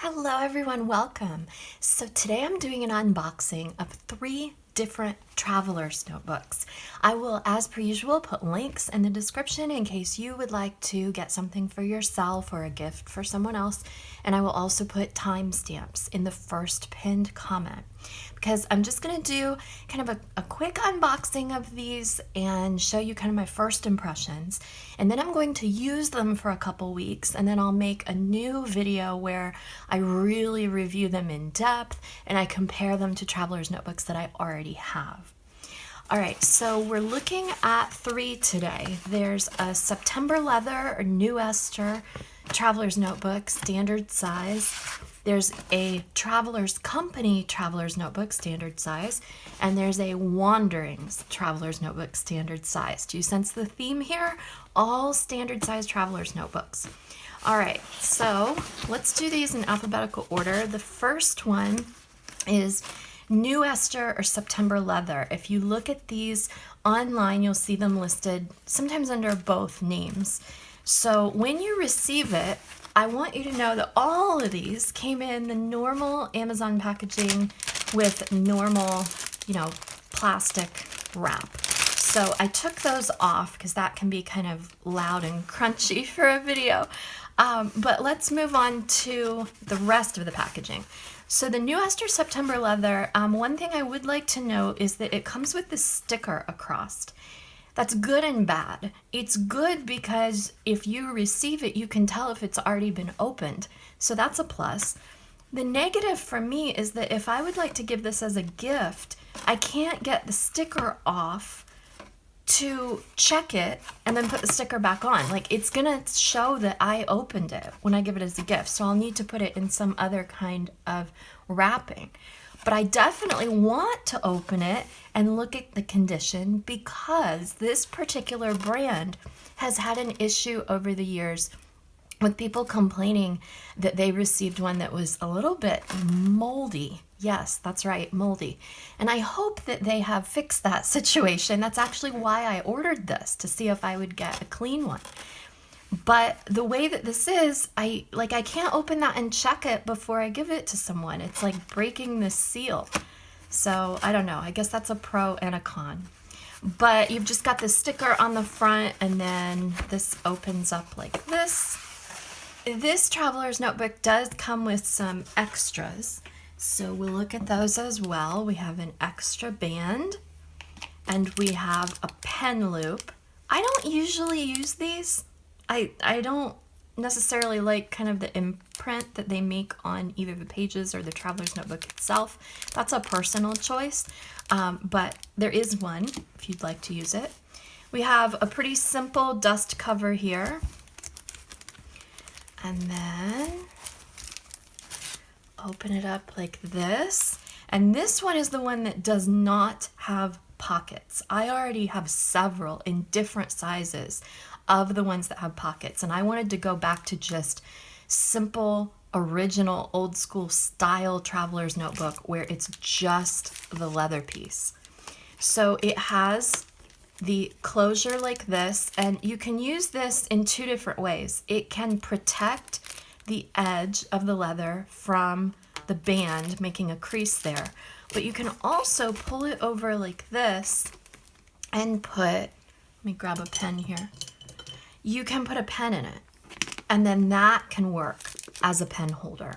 Hello everyone, welcome. So today I'm doing an unboxing of 3 different traveler's notebooks. I will, as per usual, put links in the description in case you would like to get something for yourself or a gift for someone else. And I will also put timestamps in the first pinned comment because I'm just going to do kind of a quick unboxing of these and show you kind of my first impressions. And then I'm going to use them for a couple weeks, and then I'll make a new video where I really review them in depth and I compare them to traveler's notebooks that I already have. All right, so we're looking at 3 today. There's a September leather or Newestor traveler's notebook, standard size. There's a Traveler's Company traveler's notebook, standard size, and there's a Wanderings traveler's notebook, standard size. Do you sense the theme here? All standard size traveler's notebooks. All right, so let's do these in alphabetical order. The first one is Newestor or September leather. If you look at these online, you'll see them listed sometimes under both names. So when you receive it, I want you to know that all of these came in the normal Amazon packaging with normal, plastic wrap. So I took those off because that can be kind of loud and crunchy for a video. But let's move on to the rest of the packaging. So the Newestor September leather, one thing I would like to note is that it comes with this sticker across. That's good and bad. It's good because if you receive it, you can tell if it's already been opened. So that's a plus. The negative for me is that if I would like to give this as a gift, I can't get the sticker off to check it and then put the sticker back on. Like, it's gonna show that I opened it when I give it as a gift. So I'll need to put it in some other kind of wrapping. But I definitely want to open it and look at the condition because this particular brand has had an issue over the years with people complaining that they received one that was a little bit moldy. Yes, that's right, moldy. And I hope that they have fixed that situation. That's actually why I ordered this, to see if I would get a clean one. But the way that this is, I can't open that and check it before I give it to someone. It's like breaking the seal. So I don't know, I guess that's a pro and a con. But you've just got this sticker on the front, and then this opens up like this. This traveler's notebook does come with some extras, so we'll look at those as well. We have an extra band, and we have a pen loop. I don't usually use these. I don't necessarily like kind of the imprint that they make on either the pages or the traveler's notebook itself. That's a personal choice, but there is one if you'd like to use it. We have a pretty simple dust cover here. And then open it up like this. And this one is the one that does not have pockets. I already have several in different sizes of the ones that have pockets. And I wanted to go back to just simple, original, old school style traveler's notebook where it's just the leather piece. So it has the closure like this, and you can use this in 2 different ways. It can protect the edge of the leather from the band, making a crease there. But you can also pull it over like this and let me grab a pen here. You can put a pen in it, and then that can work as a pen holder.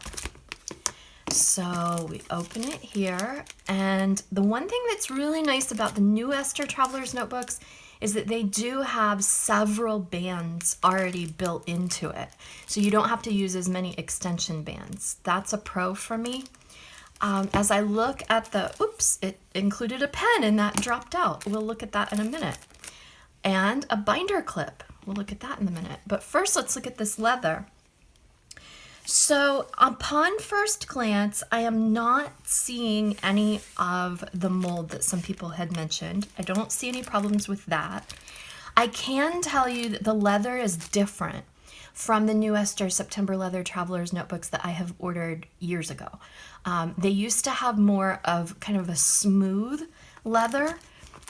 So we open it here, and the one thing that's really nice about the Newestor traveler's notebooks is that they do have several bands already built into it. So you don't have to use as many extension bands. That's a pro for me. As I look at it included a pen and that dropped out. We'll look at that in a minute. And a binder clip. We'll look at that in a minute. But first, let's look at this leather. So upon first glance, I am not seeing any of the mold that some people had mentioned. I don't see any problems with that. I can tell you that the leather is different from the Newestor September leather traveler's notebooks that I have ordered years ago. They used to have more of kind of a smooth leather,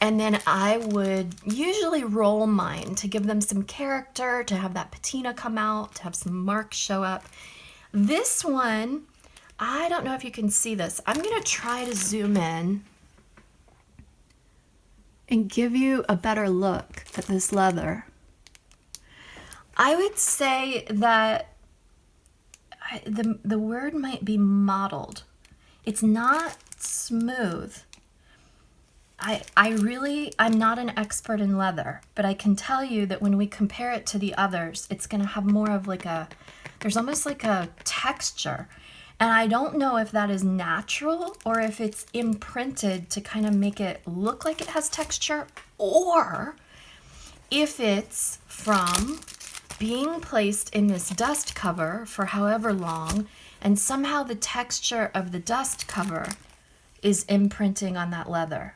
and then I would usually roll mine to give them some character, to have that patina come out, to have some marks show up. This one, I don't know if you can see this. I'm going to try to zoom in and give you a better look at this leather. I would say that the word might be mottled. It's not smooth. I'm not an expert in leather, but I can tell you that when we compare it to the others, it's going to have more of like there's almost like a texture. And I don't know if that is natural or if it's imprinted to kind of make it look like it has texture, or if it's from being placed in this dust cover for however long, and somehow the texture of the dust cover is imprinting on that leather.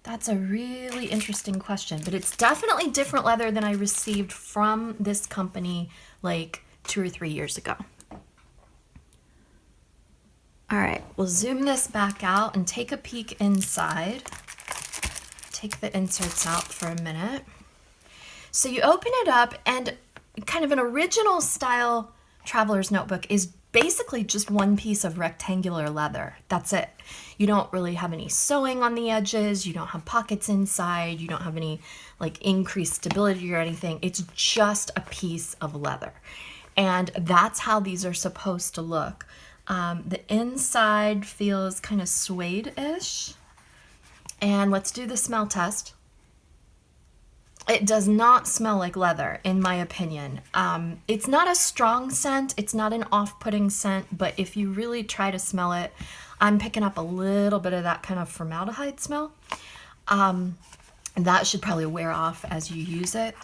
That's a really interesting question, but it's definitely different leather than I received from this company like 2 or 3 years ago. All right, we'll zoom this back out and take a peek inside. Take the inserts out for a minute. So you open it up, and kind of an original style traveler's notebook is basically just one piece of rectangular leather. That's it. You don't really have any sewing on the edges. You don't have pockets inside. You don't have any like increased stability or anything. It's just a piece of leather. And that's how these are supposed to look. The inside feels kind of suede-ish. And let's do the smell test. It does not smell like leather, in my opinion. It's not a strong scent. It's not an off-putting scent, but if you really try to smell it, I'm picking up a little bit of that kind of formaldehyde smell. That should probably wear off as you use it.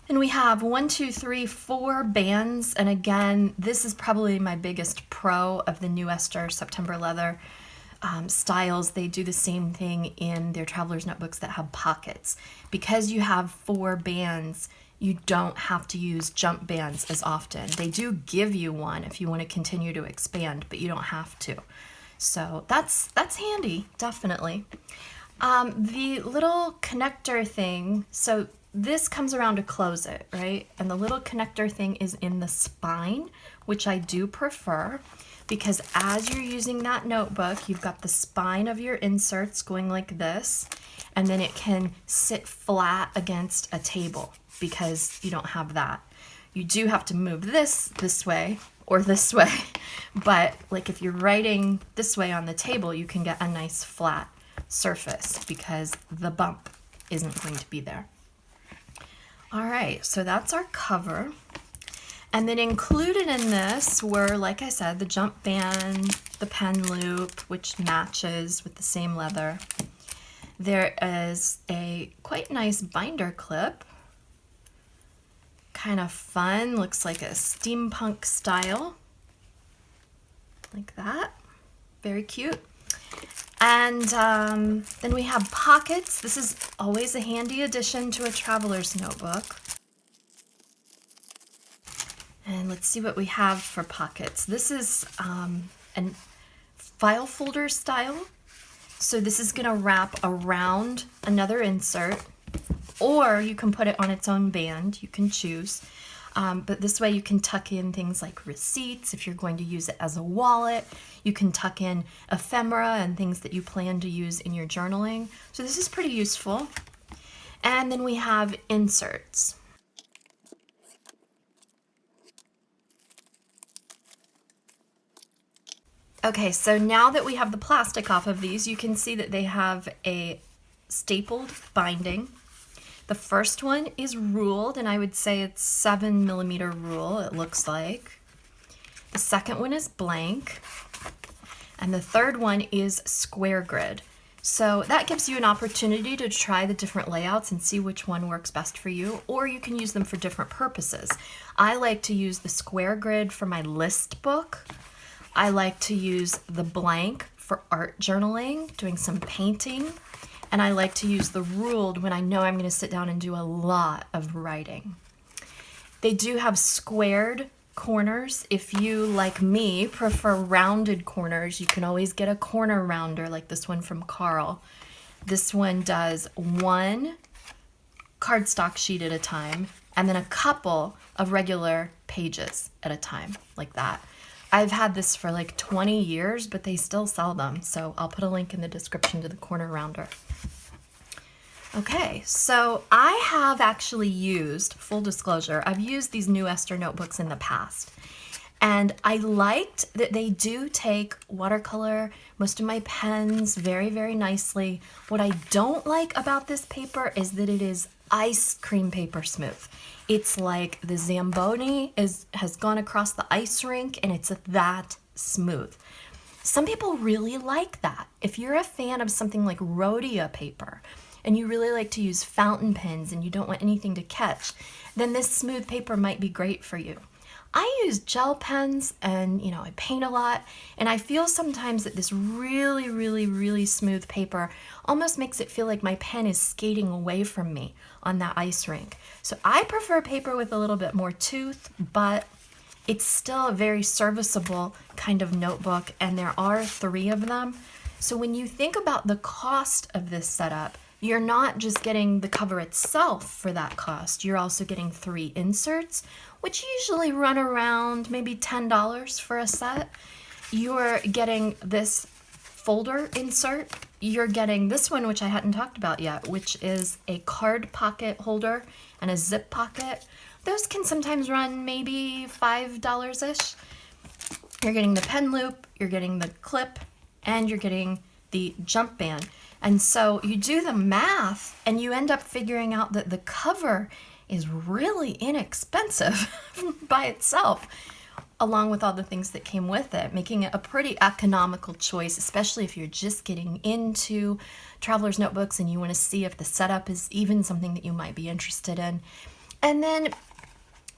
And we have 1, 2, 3, 4 bands. And again, this is probably my biggest pro of the Newestor September leather styles. They do the same thing in their traveler's notebooks that have pockets. Because you have 4 bands, you don't have to use jump bands as often. They do give you one if you want to continue to expand, but you don't have to. So that's handy, definitely. The little connector thing, so this comes around to close it, right? And the little connector thing is in the spine, which I do prefer, because as you're using that notebook, you've got the spine of your inserts going like this, and then it can sit flat against a table because you don't have that. You do have to move this way or this way, but like if you're writing this way on the table, you can get a nice flat surface because the bump isn't going to be there. All right, so that's our cover. And then included in this were, like I said, the jump band, the pen loop, which matches with the same leather. There is a quite nice binder clip. Kind of fun, looks like a steampunk style. Like that, very cute. And then we have pockets. This is always a handy addition to a traveler's notebook. And let's see what we have for pockets. This is a file folder style. So this is going to wrap around another insert, or you can put it on its own band. You can choose. But this way you can tuck in things like receipts if you're going to use it as a wallet. You can tuck in ephemera and things that you plan to use in your journaling. So this is pretty useful. And then we have inserts. Okay, so now that we have the plastic off of these, you can see that they have a stapled binding. The first one is ruled, and I would say it's 7mm rule, it looks like. The second one is blank, and the third one is square grid. So that gives you an opportunity to try the different layouts and see which one works best for you, or you can use them for different purposes. I like to use the square grid for my list book. I like to use the blank for art journaling, doing some painting. And I like to use the ruled when I know I'm going to sit down and do a lot of writing. They do have squared corners. If you, like me, prefer rounded corners, you can always get a corner rounder like this one from Carl. This one does 1 cardstock sheet at a time, and then a couple of regular pages at a time, like that. I've had this for like 20 years, but they still sell them, so I'll put a link in the description to the corner rounder. Okay, so I have actually used, full disclosure, I've used these Newestor notebooks in the past. And I liked that they do take watercolor, most of my pens, very, very nicely. What I don't like about this paper is that it is ice cream paper smooth. It's like the Zamboni has gone across the ice rink and it's that smooth. Some people really like that. If you're a fan of something like Rhodia paper, and you really like to use fountain pens and you don't want anything to catch, then this smooth paper might be great for you. I use gel pens and, I paint a lot, and I feel sometimes that this really, really, really smooth paper almost makes it feel like my pen is skating away from me on that ice rink. So I prefer paper with a little bit more tooth, but it's still a very serviceable kind of notebook, and there are 3 of them. So when you think about the cost of this setup, you're not just getting the cover itself for that cost, you're also getting 3 inserts, which usually run around maybe $10 for a set. You're getting this folder insert, you're getting this one, which I hadn't talked about yet, which is a card pocket holder and a zip pocket. Those can sometimes run maybe $5-ish. You're getting the pen loop, you're getting the clip, and you're getting the jump band. And so you do the math and you end up figuring out that the cover is really inexpensive by itself, along with all the things that came with it, making it a pretty economical choice, especially if you're just getting into traveler's notebooks and you want to see if the setup is even something that you might be interested in. And then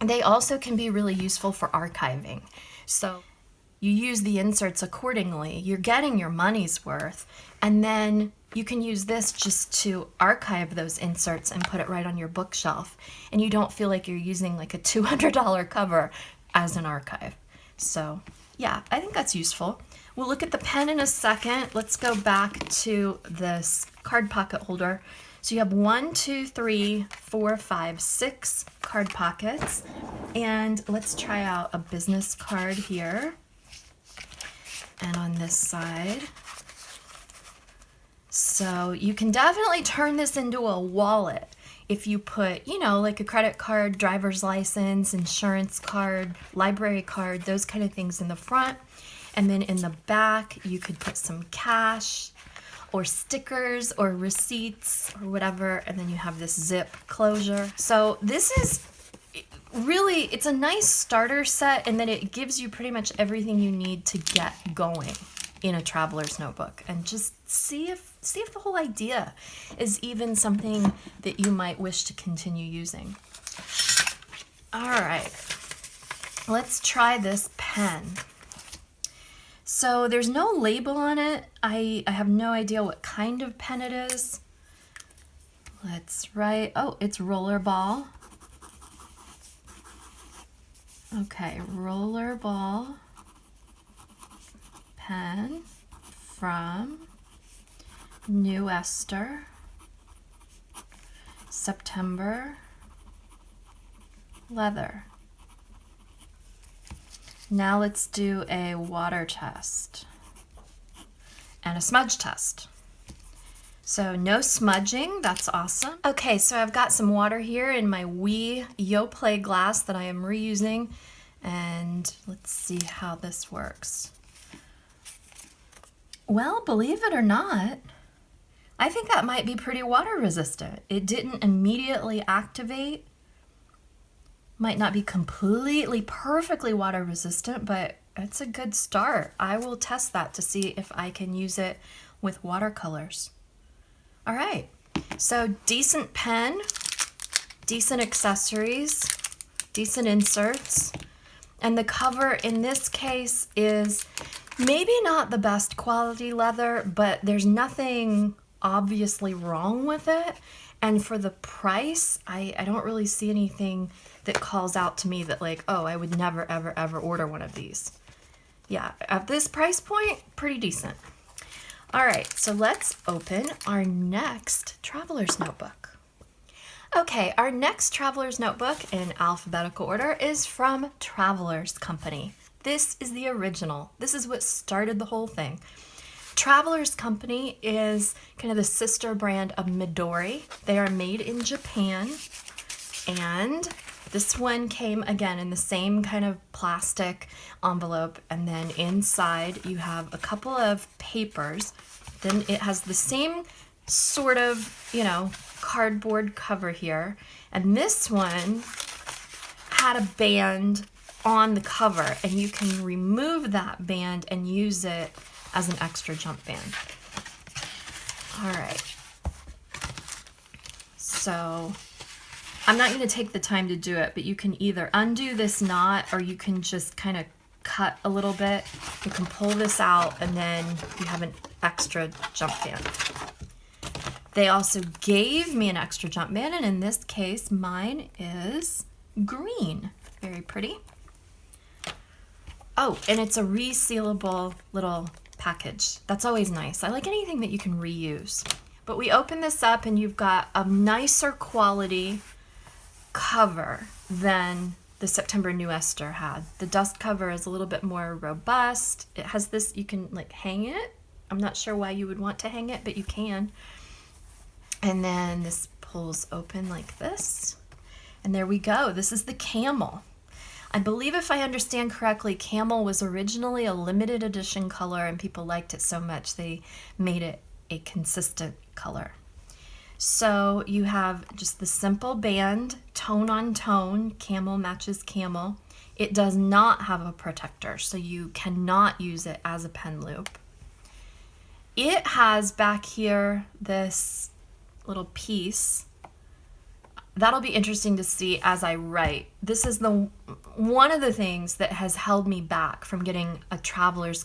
they also can be really useful for archiving. So you use the inserts accordingly, you're getting your money's worth, and then you can use this just to archive those inserts and put it right on your bookshelf, and you don't feel like you're using like a $200 cover as an archive. So yeah, I think that's useful. We'll look at the pen in a second. Let's go back to this card pocket holder. So you have 1, 2, 3, 4, 5, 6 card pockets, and let's try out a business card here. And on this side. So you can definitely turn this into a wallet if you put, like a credit card, driver's license, insurance card, library card, those kind of things in the front. And then in the back, you could put some cash or stickers or receipts or whatever. And then you have this zip closure. So this is really, it's a nice starter set, and then it gives you pretty much everything you need to get going in a traveler's notebook, and just see if the whole idea is even something that you might wish to continue using. All right, let's try this pen. So there's no label on it. I have no idea what kind of pen it is. Let's write, oh, it's Rollerball. Okay, Rollerball pen from Newestor, September, leather. Now let's do a water test and a smudge test. So no smudging, that's awesome. Okay, so I've got some water here in my wee Yoplait glass that I am reusing, and let's see how this works. Well, believe it or not, I think that might be pretty water resistant. It didn't immediately activate. Might not be completely perfectly water resistant, but it's a good start. I will test that to see if I can use it with watercolors. All right, so decent pen, decent accessories, decent inserts, and the cover in this case is maybe not the best quality leather, but there's nothing obviously wrong with it. And for the price, I don't really see anything that calls out to me that like, oh, I would never, ever, ever order one of these. Yeah, at this price point, pretty decent. All right, so let's open our next traveler's notebook. Okay, our next Traveler's Notebook in alphabetical order is from Travelers Company. This is the original. This is what started the whole thing. Travelers Company is kind of the sister brand of Midori. They are made in Japan, and this one came again in the same kind of plastic envelope, and then inside you have a couple of papers. Then it has the same sort of, cardboard cover here, and this one had a band on the cover, and you can remove that band and use it as an extra jump band. All right, so I'm not going to take the time to do it, but you can either undo this knot or you can just kind of cut a little bit. You can pull this out and then you have an extra jump band. They also gave me an extra jump band, and in this case, mine is green. Very pretty. Oh, and it's a resealable little package. That's always nice. I like anything that you can reuse. But we open this up and you've got a nicer quality cover than the September Newestor had. The dust cover is a little bit more robust. It has this, you can like hang it. I'm not sure why you would want to hang it, but you can. And then this pulls open like this. And there we go. This is the camel. I believe, if I understand correctly, camel was originally a limited edition color and people liked it so much they made it a consistent color. So you have just the simple band, tone on tone, camel matches camel. It does not have a protector, so you cannot use it as a pen loop. It has back here this little piece. That'll be interesting to see as I write. This is one of the things that has held me back from getting a Traveler's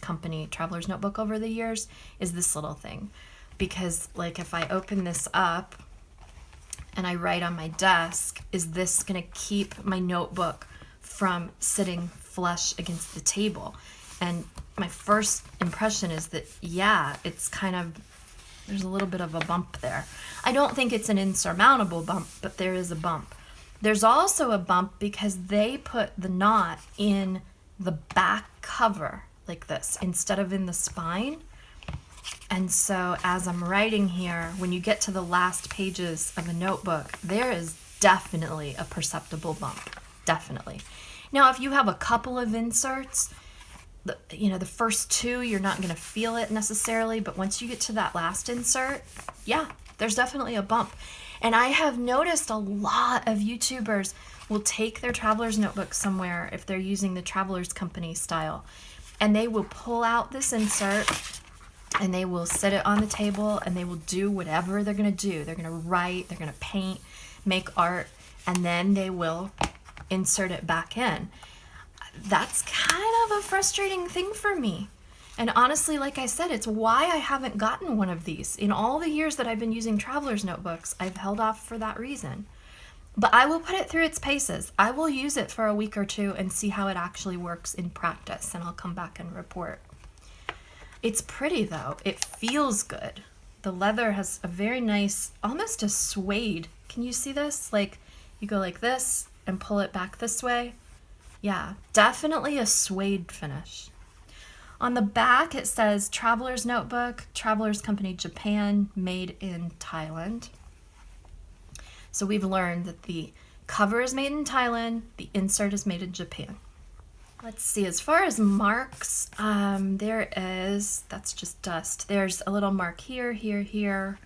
notebook over the years, is this little thing. Because like if I open this up and I write on my desk, is this gonna keep my notebook from sitting flush against the table? And my first impression is that, yeah, it's kind of, there's a little bit of a bump there. I don't think it's an insurmountable bump, but there is a bump. There's also a bump because they put the knot in the back cover like this instead of in the spine. And so as I'm writing here, when you get to the last pages of a notebook, there is definitely a perceptible bump, definitely. Now, if you have a couple of inserts, the first two, you're not going to feel it necessarily, but once you get to that last insert, yeah, there's definitely a bump. And I have noticed a lot of YouTubers will take their Traveler's notebook somewhere if they're using the Traveler's Company style, and they will pull out this insert and they will sit it on the table and they will do whatever they're going to do. They're going to write, they're going to paint, make art, and then they will insert it back in. That's kind of a frustrating thing for me. And honestly, like I said, it's why I haven't gotten one of these. In all the years that I've been using Traveler's notebooks, I've held off for that reason. But I will put it through its paces. I will use it for a week or two and see how it actually works in practice, and I'll come back and report. It's pretty though. It feels good. The leather has a very nice, almost a suede. Can you see this? Like you go like this and pull it back this way. Yeah, definitely a suede finish. On the back it says Traveler's Notebook, Traveler's Company Japan, made in Thailand. So we've learned that the cover is made in Thailand, the insert is made in Japan. Let's see, as far as marks, that's just dust. There's a little mark here, here, here.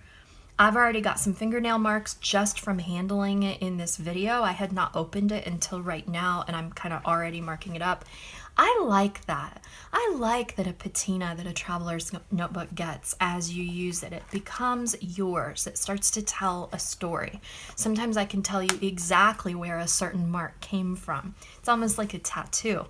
I've already got some fingernail marks just from handling it in this video. I had not opened it until right now, and I'm kind of already marking it up. I like that. I like that a patina that a Traveler's notebook gets as you use it. It becomes yours. It starts to tell a story. Sometimes I can tell you exactly where a certain mark came from. It's almost like a tattoo.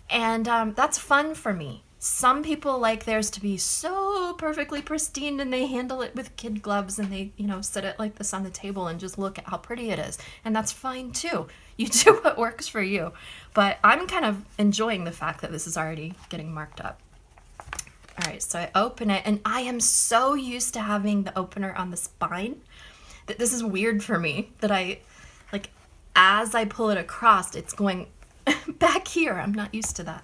And that's fun for me. Some people like theirs to be so perfectly pristine, and they handle it with kid gloves, and they, sit it like this on the table and just look at how pretty it is. And that's fine too. You do what works for you. But I'm kind of enjoying the fact that this is already getting marked up. All right, so I open it, and I am so used to having the opener on the spine This is weird for me that like, as I pull it across, it's going back here. I'm not used to that.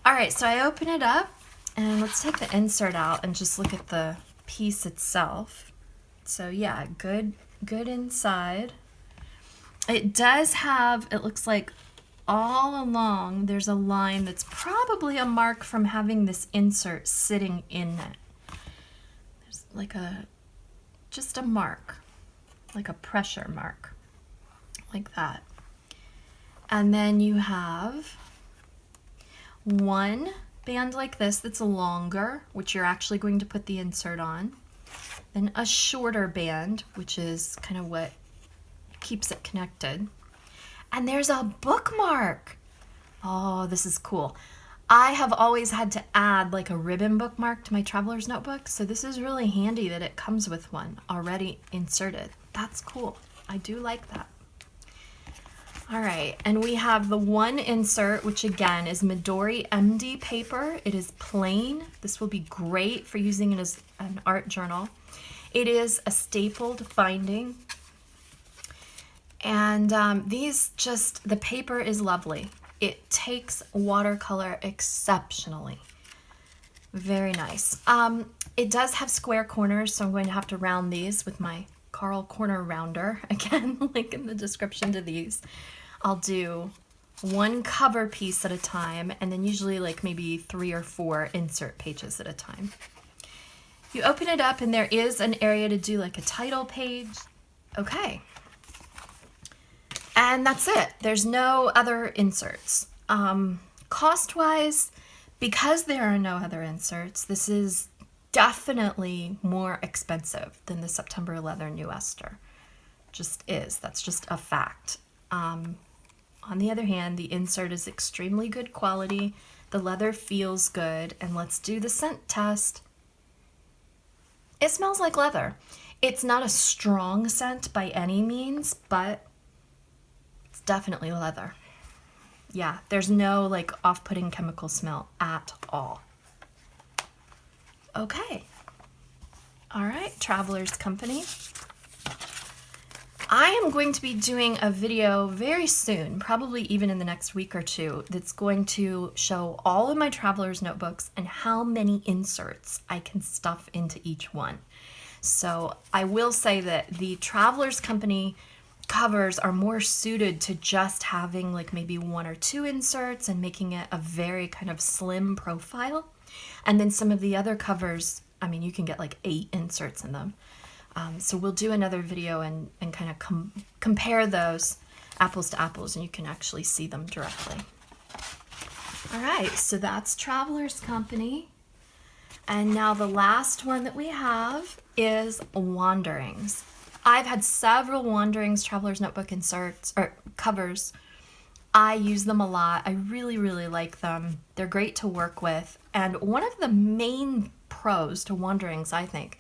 All right, so I open it up, and let's take the insert out and just look at the piece itself. So yeah, good inside. It does have, it looks like all along there's a line that's probably a mark from having this insert sitting in it. There's like just a mark, like a pressure mark, like that. And then you have one band like this that's longer, which you're actually going to put the insert on. Then a shorter band, which is kind of what keeps it connected. And there's a bookmark. Oh, this is cool. I have always had to add like a ribbon bookmark to my traveler's notebook, so this is really handy that it comes with one already inserted. That's cool. I do like that. All right, and we have the one insert, which again is Midori MD paper. It is plain. This will be great for using it as an art journal. It is a stapled binding. And the paper is lovely. It takes watercolor exceptionally. Very nice. It does have square corners, so I'm going to have to round these with my Carl Corner Rounder. Again, link in the description to these. I'll do one cover piece at a time, and then usually like maybe 3 or 4 insert pages at a time. You open it up, and there is an area to do like a title page. Okay. And that's it. There's no other inserts. Cost-wise, because there are no other inserts, this is definitely more expensive than the September leather Newestor. Just is. That's just a fact. On the other hand, the insert is extremely good quality. The leather feels good. And let's do the scent test. It smells like leather. It's not a strong scent by any means, but it's definitely leather. Yeah, there's no like off-putting chemical smell at all. Okay. All right, Travelers Company. I am going to be doing a video very soon, probably even in the next week or two, that's going to show all of my Traveler's notebooks and how many inserts I can stuff into each one. So I will say that the Travelers Company covers are more suited to just having like maybe 1 or 2 inserts and making it a very kind of slim profile. And then some of the other covers, I mean, you can get like 8 inserts in them. So we'll do another video and kind of compare those apples to apples, and you can actually see them directly. All right, so that's Travelers Company. And now the last one that we have is Wanderings. I've had several Wanderings Traveler's Notebook inserts or covers. I use them a lot. I really, really like them. They're great to work with. And one of the main pros to Wanderings, I think,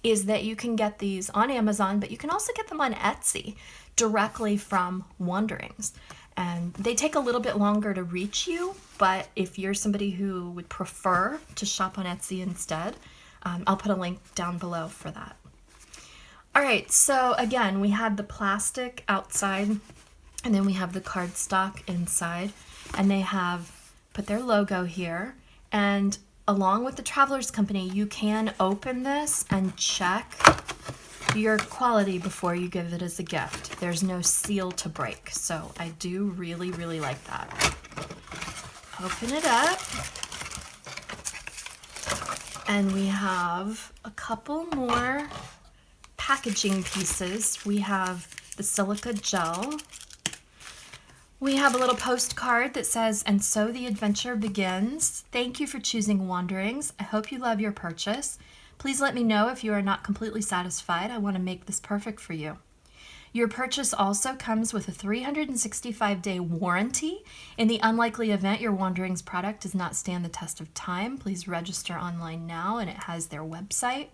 is that you can get these on Amazon, but you can also get them on Etsy directly from Wanderings. And they take a little bit longer to reach you, but if you're somebody who would prefer to shop on Etsy instead, I'll put a link down below for that. All right, so again, we had the plastic outside, and then we have the cardstock inside, and they have put their logo here. And along with the Travelers Company, you can open this and check your quality before you give it as a gift. There's no seal to break, so I do really, really like that. Open it up, and we have a couple more packaging pieces. We have the silica gel. We have a little postcard that says, "And so the adventure begins. Thank you for choosing Wanderings. I hope you love your purchase. Please let me know if you are not completely satisfied. I want to make this perfect for you." Your purchase also comes with a 365-day warranty. In the unlikely event your Wanderings product does not stand the test of time, please register online now, and it has their website.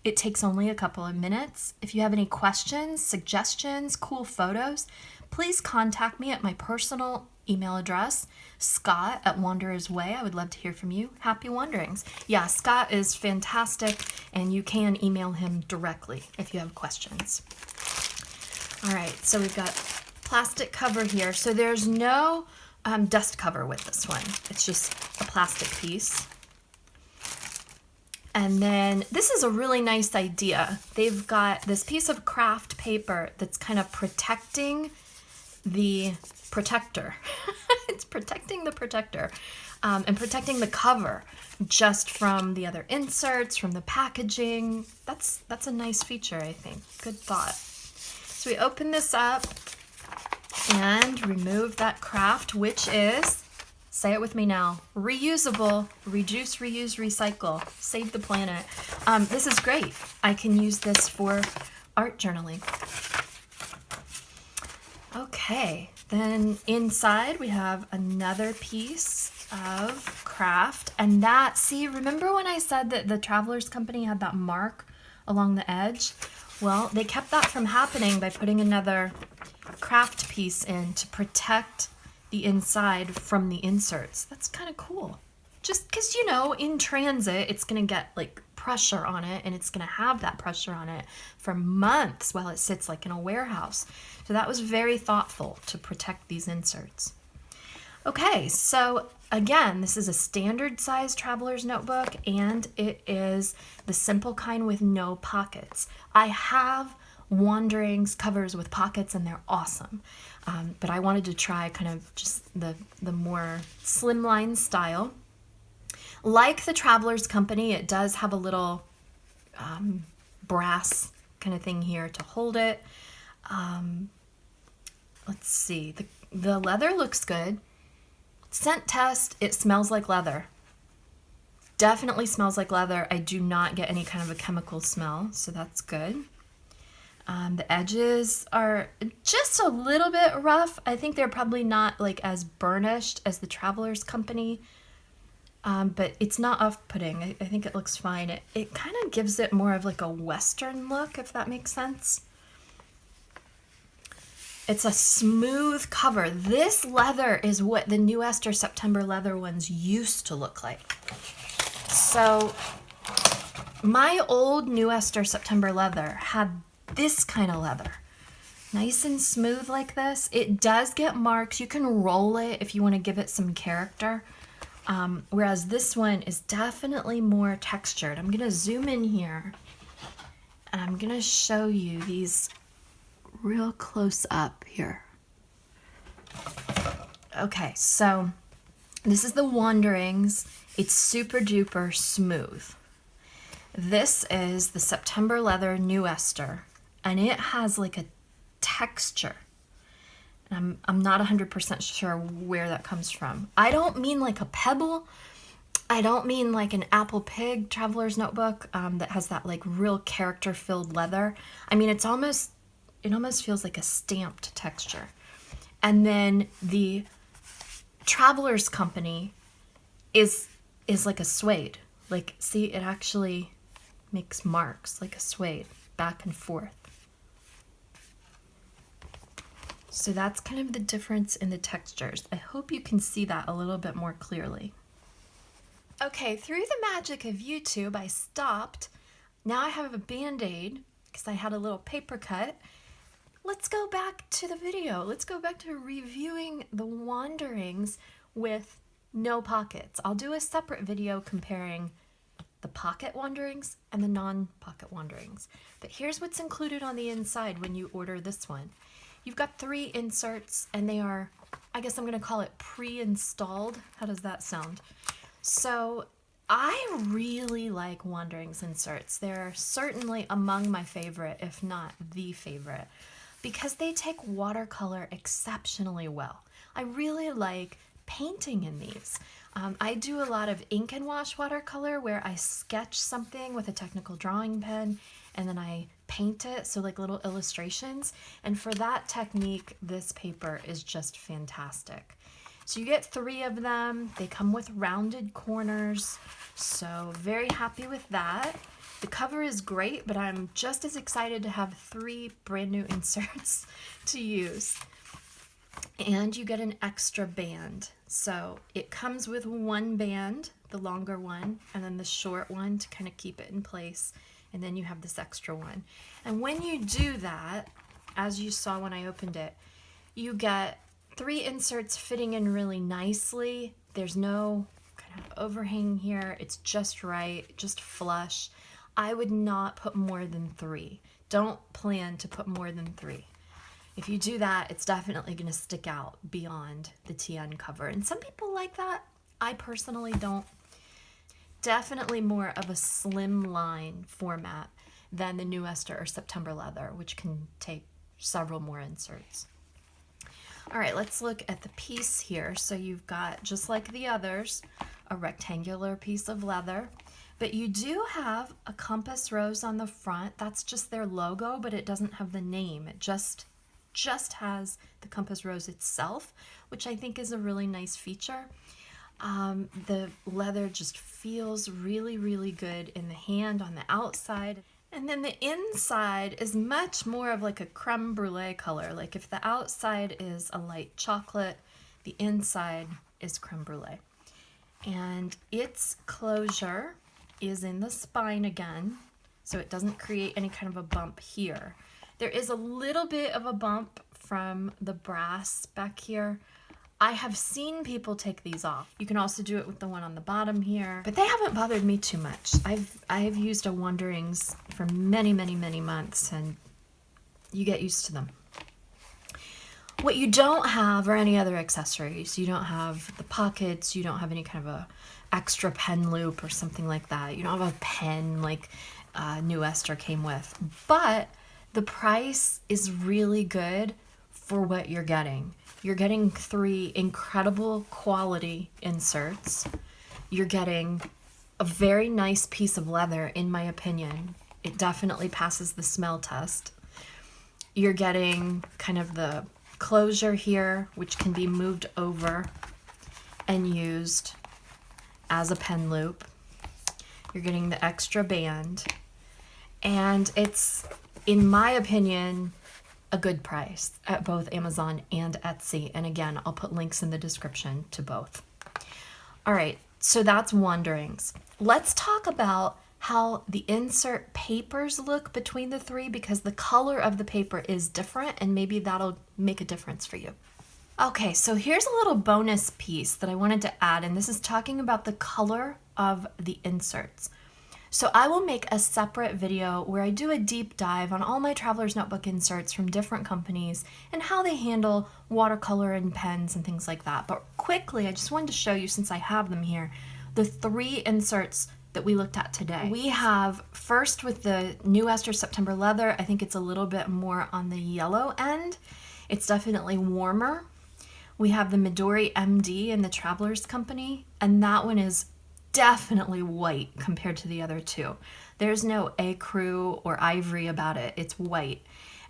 It takes only a couple of minutes. If you have any questions, suggestions, cool photos, please contact me at my personal email address, Scott@Wanderers Way. I would love to hear from you. Happy wanderings. Yeah, Scott is fantastic, and you can email him directly if you have questions. All right, so we've got plastic cover here. So there's no dust cover with this one. It's just a plastic piece. And then this is a really nice idea. They've got this piece of craft paper that's kind of protecting the protector. It's protecting the protector and protecting the cover just from the other inserts, from the packaging. That's a nice feature, I think. Good thought. So we open this up and remove that craft, which is, say it with me now, reusable, reduce, reuse, recycle, save the planet. This is great. I can use this for art journaling. Okay, then inside we have another piece of craft, and that, see, remember when I said that the Travelers Company had that mark along the edge? Well, they kept that from happening by putting another craft piece in to protect the inside from the inserts. That's kind of cool. Just because, you know, in transit, it's going to get like pressure on it, and it's going to have that pressure on it for months while it sits like in a warehouse. So that was very thoughtful to protect these inserts. Okay, so again, this is a standard size traveler's notebook, and it is the simple kind with no pockets. I have Wanderings covers with pockets, and they're awesome. But I wanted to try kind of just the more slimline style. Like the Travelers Company, it does have a little brass kind of thing here to hold it. Let's see, the leather looks good. Scent test, it smells like leather. Definitely smells like leather. I do not get any kind of a chemical smell, so that's good. The edges are just a little bit rough. I think they're probably not like as burnished as the Travelers Company, but it's not off-putting. I think it looks fine. It kind of gives it more of like a Western look, if that makes sense. It's a smooth cover. This leather is what the Newestor September leather ones used to look like. So my old Newestor September leather had this kind of leather. Nice and smooth like this. It does get marks. You can roll it if you want to give it some character. Whereas this one is definitely more textured. I'm going to zoom in here, and I'm going to show you these real close up here. Okay, so this is the Wanderings. It's super duper smooth. This is the September leather Newestor, and it has like a texture. And I'm not 100% sure where that comes from. I don't mean like a pebble. I don't mean like an Apple Pig Traveler's Notebook that has that like real character-filled leather. I mean, it almost feels like a stamped texture. And then the Travelers Company is like a suede. Like, see, it actually makes marks like a suede back and forth. So that's kind of the difference in the textures. I hope you can see that a little bit more clearly. Okay, through the magic of YouTube, I stopped. Now I have a Band-Aid because I had a little paper cut. Let's go back to the video. Let's go back to reviewing the Wanderings with no pockets. I'll do a separate video comparing the pocket Wanderings and the non-pocket Wanderings. But here's what's included on the inside when you order this one. You've got 3 inserts, and they are, I guess I'm going to call it pre-installed. How does that sound? So I really like Wanderings inserts. They're certainly among my favorite, if not the favorite, because they take watercolor exceptionally well. I really like painting in these. I do a lot of ink and wash watercolor where I sketch something with a technical drawing pen and then I paint it, so like little illustrations. And for that technique, this paper is just fantastic. So you get 3 of them. They come with rounded corners, so very happy with that. The cover is great, but I'm just as excited to have 3 brand new inserts to use. And you get an extra band. So it comes with one band, the longer one, and then the short one to kind of keep it in place. And then you have this extra one. And when you do that, as you saw when I opened it, you get 3 inserts fitting in really nicely. There's no kind of overhang here. It's just right, just flush. I would not put more than 3. Don't plan to put more than 3. If you do that, it's definitely going to stick out beyond the TN cover. And some people like that. I personally don't. Definitely more of a slim line format than the Newestor or September leather, which can take several more inserts. All right, let's look at the piece here. So you've got, just like the others, a rectangular piece of leather, but you do have a compass rose on the front. That's just their logo, but it doesn't have the name. It just has the compass rose itself, which I think is a really nice feature. The leather just feels really, really good in the hand on the outside. And then the inside is much more of like a creme brulee color. Like if the outside is a light chocolate, the inside is creme brulee. And its closure is in the spine again, so it doesn't create any kind of a bump here. There is a little bit of a bump from the brass back here. I have seen people take these off. You can also do it with the one on the bottom here, but they haven't bothered me too much. I've used a Wanderings for many, many, many months, and you get used to them. What you don't have are any other accessories. You don't have the pockets. You don't have any kind of a extra pen loop or something like that. You don't have a pen like Newestor came with, but the price is really good for what you're getting. You're getting 3 incredible quality inserts. You're getting a very nice piece of leather, in my opinion. It definitely passes the smell test. You're getting kind of the closure here, which can be moved over and used as a pen loop. You're getting the extra band, and it's, in my opinion, a good price at both Amazon and Etsy. And again, I'll put links in the description to both. All right, so that's Wanderings. Let's talk about how the insert papers look between the 3, because the color of the paper is different, and maybe that'll make a difference for you. Okay, so here's a little bonus piece that I wanted to add, and this is talking about the color of the inserts. So I will make a separate video where I do a deep dive on all my Traveler's Notebook inserts from different companies and how they handle watercolor and pens and things like that. But quickly, I just wanted to show you, since I have them here, the 3 inserts that we looked at today. We have, first with the Newestor September leather, I think it's a little bit more on the yellow end. It's definitely warmer. We have the Midori MD in the Travelers Company, and that one is definitely white compared to the other 2. There's no ecru or ivory about it. It's white.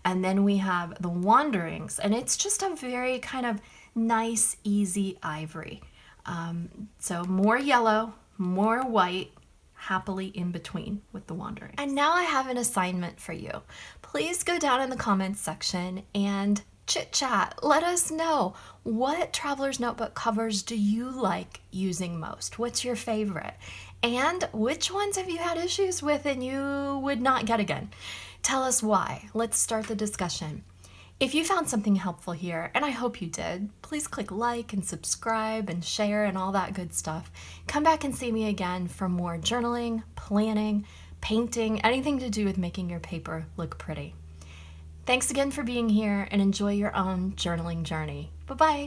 And then we have the Wanderings, and it's just a very kind of nice, easy ivory. So more yellow, more white, happily in between with the Wanderings. And now I have an assignment for you. Please go down in the comments section and chit chat. Let us know, what Traveler's Notebook covers do you like using most? What's your favorite? And which ones have you had issues with and you would not get again? Tell us why. Let's start the discussion. If you found something helpful here, and I hope you did, please click like and subscribe and share and all that good stuff. Come back and see me again for more journaling, planning, painting, anything to do with making your paper look pretty. Thanks again for being here, and enjoy your own journaling journey. Bye-bye.